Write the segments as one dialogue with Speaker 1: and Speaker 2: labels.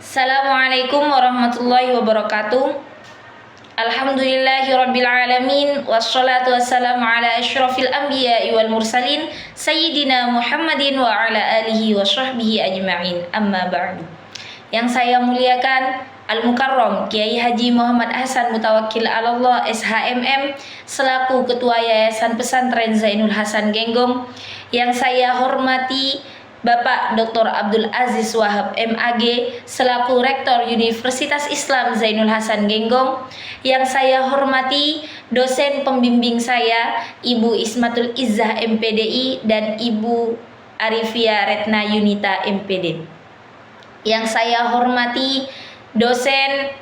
Speaker 1: Assalamualaikum warahmatullahi wabarakatuh. Alhamdulillahirabbil alamin wassalatu wassalamu ala asyrafil anbiya'i wal mursalin sayyidina Muhammadin wa ala alihi wa sahbihi ajma'in. Amma ba'du. Yang saya muliakan Al-Mukarram Kiai Haji Muhammad Hasan Mutawakkil Allah SHMM selaku Ketua Yayasan Pesantren Zainul Hasan Genggong. Yang saya hormati Bapak Dr. Abdul Aziz Wahab MAG selaku Rektor Universitas Islam Zainul Hasan Genggong. Yang saya hormati dosen pembimbing saya Ibu Ismatul Izzah MPDI dan Ibu Arifia Retna Yunita MPD. Yang saya hormati dosen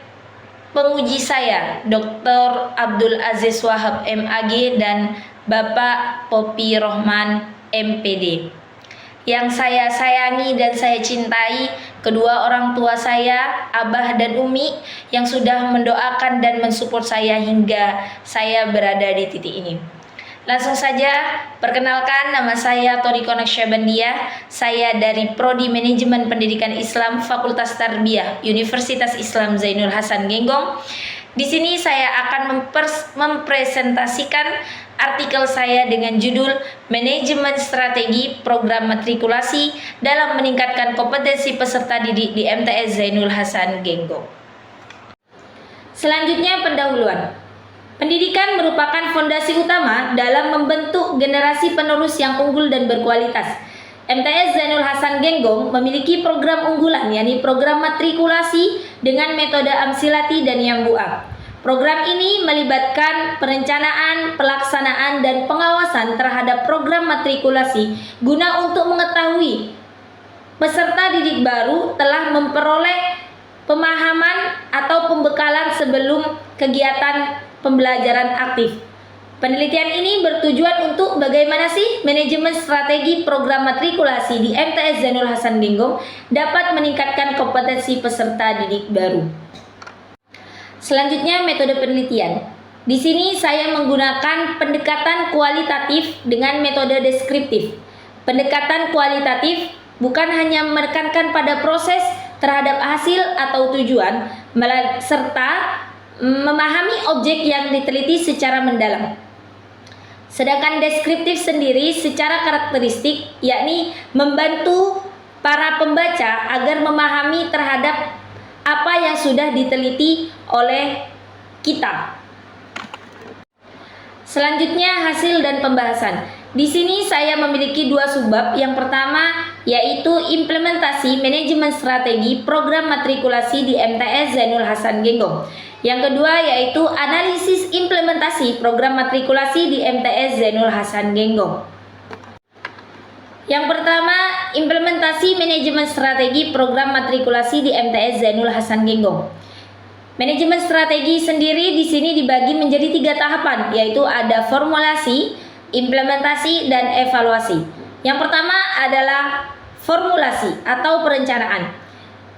Speaker 1: penguji saya Dr. Abdul Aziz Wahab MAG dan Bapak Popi Rohman MPD. Yang saya sayangi dan saya cintai kedua orang tua saya, Abah dan Umi, yang sudah mendoakan dan mensupport saya hingga saya berada di titik ini. Langsung saja, perkenalkan, nama saya Thoriqah Naqsyabandiyah. Saya dari Prodi Manajemen Pendidikan Islam Fakultas Tarbiyah Universitas Islam Zainul Hasan Genggong. Di sini saya akan mempresentasikan artikel saya dengan judul Manajemen Strategi Program Matrikulasi dalam Meningkatkan Kompetensi Peserta Didik di MTS Zainul Hasan Genggong. Selanjutnya, pendahuluan. Pendidikan merupakan fondasi utama dalam membentuk generasi penerus yang unggul dan berkualitas. MTS Zainul Hasan Genggong memiliki program unggulan, yakni program matrikulasi dengan metode Amsilati dan Yambu'a. Program ini melibatkan perencanaan, pelaksanaan, dan pengawasan terhadap program matrikulasi guna untuk mengetahui peserta didik baru telah memperoleh pemahaman atau pembekalan sebelum kegiatan pembelajaran aktif. Penelitian ini bertujuan untuk bagaimana sih manajemen strategi program matrikulasi di MTS Zainul Hasan Genggong dapat meningkatkan kompetensi peserta didik baru. Selanjutnya, metode penelitian. Di sini saya menggunakan pendekatan kualitatif dengan metode deskriptif. Pendekatan kualitatif bukan hanya menekankan pada proses terhadap hasil atau tujuan, serta memahami objek yang diteliti secara mendalam. Sedangkan deskriptif sendiri secara karakteristik, yakni membantu para pembaca agar memahami terhadap apa yang sudah diteliti oleh kita. Selanjutnya, hasil dan pembahasan. Di sini saya memiliki dua subbab. Yang pertama yaitu implementasi manajemen strategi program matrikulasi di MTS Zainul Hasan Genggong. Yang kedua yaitu analisis implementasi program matrikulasi di MTS Zainul Hasan Genggong. Yang pertama, implementasi manajemen strategi program matrikulasi di MTS Zainul Hasan Genggong. Manajemen strategi sendiri di sini dibagi menjadi 3 tahapan, yaitu ada formulasi, implementasi, dan evaluasi. Yang pertama adalah formulasi atau perencanaan.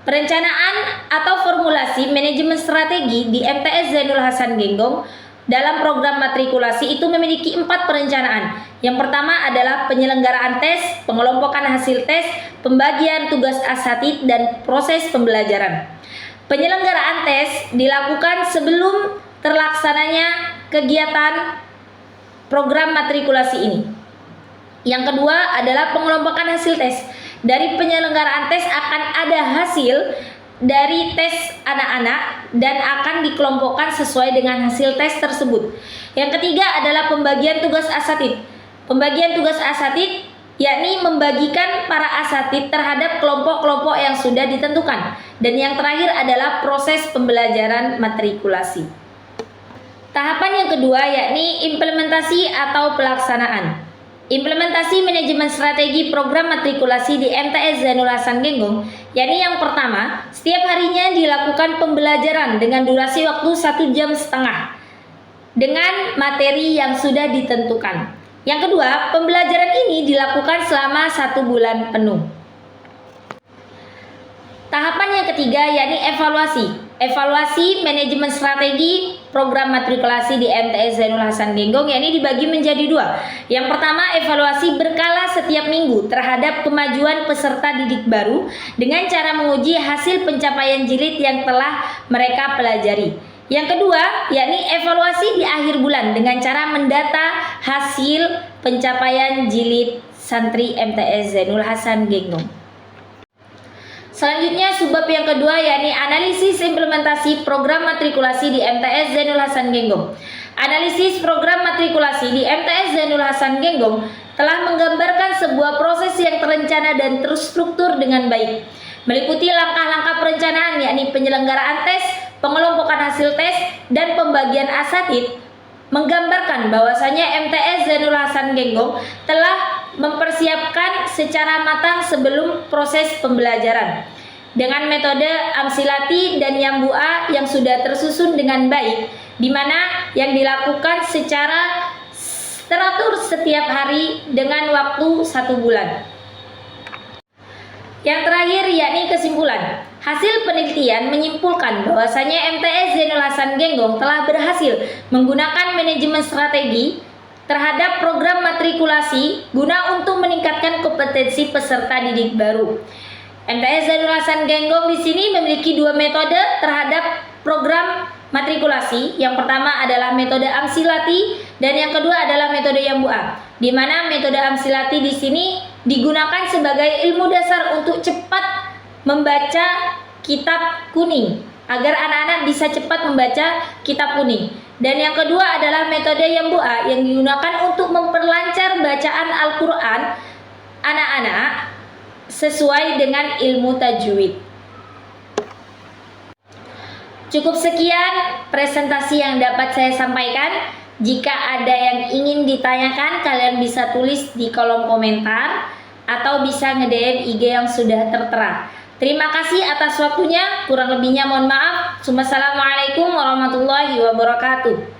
Speaker 1: Perencanaan atau formulasi manajemen strategi di MTS Zainul Hasan Genggong dalam program matrikulasi itu memiliki 4 perencanaan. Yang pertama adalah penyelenggaraan tes, pengelompokan hasil tes, pembagian tugas asatid, dan proses pembelajaran. Penyelenggaraan tes dilakukan sebelum terlaksananya kegiatan program matrikulasi ini. Yang kedua adalah pengelompokan hasil tes. Dari penyelenggaraan tes akan ada hasil dari tes anak-anak dan akan dikelompokkan sesuai dengan hasil tes tersebut. Yang ketiga adalah pembagian tugas asatid. Pembagian tugas asatid yakni membagikan para asatid terhadap kelompok-kelompok yang sudah ditentukan. Dan yang terakhir adalah proses pembelajaran matrikulasi. Tahapan yang kedua yakni implementasi atau pelaksanaan. Implementasi manajemen strategi program matrikulasi di MTS Zainul Hasan Genggong, yakni yang pertama, setiap harinya dilakukan pembelajaran dengan durasi waktu 1,5 jam dengan materi yang sudah ditentukan. Yang kedua, pembelajaran ini dilakukan selama 1 bulan penuh. Tahapan yang ketiga yakni evaluasi. Evaluasi manajemen strategi program matrikulasi di MTS Zainul Hasan Genggong, yakni dibagi menjadi dua. Yang pertama, evaluasi berkala setiap minggu terhadap kemajuan peserta didik baru dengan cara menguji hasil pencapaian jilid yang telah mereka pelajari. Yang kedua, yakni evaluasi di akhir bulan dengan cara mendata hasil pencapaian jilid santri MTS Zainul Hasan Genggong. Selanjutnya subbab yang kedua, yakni analisis implementasi program matrikulasi di MTS Zainul Hasan Genggong. Analisis program matrikulasi di MTS Zainul Hasan Genggong telah menggambarkan sebuah proses yang terencana dan terstruktur dengan baik, meliputi langkah-langkah perencanaan, yakni penyelenggaraan tes, pengelompokan hasil tes, dan pembagian asatid, menggambarkan bahwasanya MTS Zainul Hasan Genggong telah mempersiapkan secara matang sebelum proses pembelajaran dengan metode Amsilati dan Yambua yang sudah tersusun dengan baik, di mana yang dilakukan secara teratur setiap hari dengan waktu 1 bulan. Yang terakhir, yakni kesimpulan. Hasil penelitian menyimpulkan bahwasanya MTS Zainul Hasan Genggong telah berhasil menggunakan manajemen strategi terhadap program matrikulasi guna untuk meningkatkan kompetensi peserta didik baru. MTS Zainul Hasan Genggong di sini memiliki dua metode terhadap program matrikulasi. Yang pertama adalah metode Amsilati dan yang kedua adalah metode Yambua. Di mana metode Amsilati di sini digunakan sebagai ilmu dasar untuk cepat membaca kitab kuning, agar anak-anak bisa cepat membaca kitab kuning. Dan yang kedua adalah metode Yambua yang digunakan untuk memperlancar bacaan Al-Quran anak-anak sesuai dengan ilmu tajwid. Cukup sekian presentasi yang dapat saya sampaikan. Jika ada yang ingin ditanyakan, kalian bisa tulis di kolom komentar atau bisa nge-DM IG yang sudah tertera. Terima kasih atas waktunya, kurang lebihnya mohon maaf. Wassalamualaikum warahmatullahi wabarakatuh.